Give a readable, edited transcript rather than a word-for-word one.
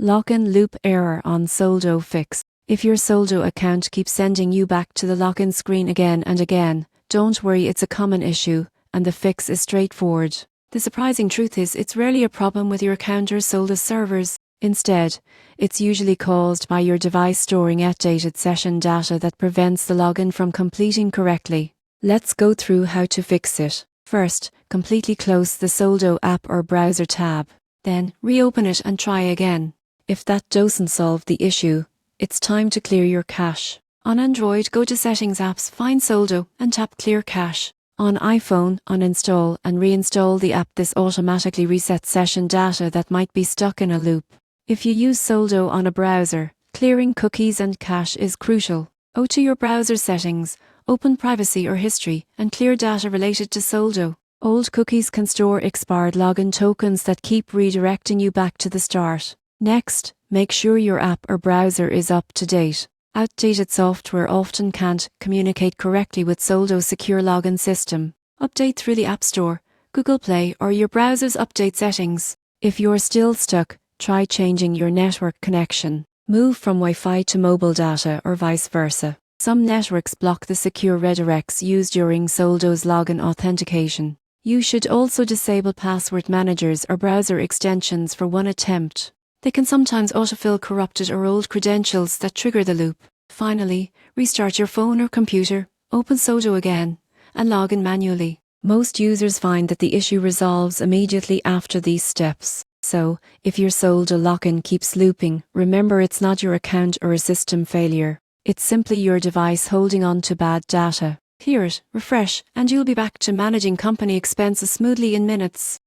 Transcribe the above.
Login loop error on Soldo Fix. If your Soldo account keeps sending you back to the login screen again and again, don't worry, it's a common issue, and the fix is straightforward. The surprising truth is it's rarely a problem with your account or Soldo servers. Instead, it's usually caused by your device storing outdated session data that prevents the login from completing correctly. Let's go through how to fix it. First, completely close the Soldo app or browser tab. Then, reopen it and try again. If that doesn't solve the issue, it's time to clear your cache. On Android, go to Settings Apps, find Soldo, and tap Clear Cache. On iPhone, uninstall and reinstall the app. This automatically resets session data that might be stuck in a loop. If you use Soldo on a browser, clearing cookies and cache is crucial. Go to your browser settings, open Privacy or History, and clear data related to Soldo. Old cookies can store expired login tokens that keep redirecting you back to the start. Next, make sure your app or browser is up to date. Outdated software often can't communicate correctly with Soldo's secure login system. Update through the App Store, Google Play, or your browser's update settings. If you're still stuck, try changing your network connection. Move from Wi-Fi to mobile data or vice versa. Some networks block the secure redirects used during Soldo's login authentication. You should also disable password managers or browser extensions for one attempt. They can sometimes autofill corrupted or old credentials that trigger the loop. Finally, restart your phone or computer, open Soldo again, and log in manually. Most users find that the issue resolves immediately after these steps. So, if your Soldo login keeps looping, remember it's not your account or a system failure. It's simply your device holding on to bad data. Clear it, refresh, and you'll be back to managing company expenses smoothly in minutes.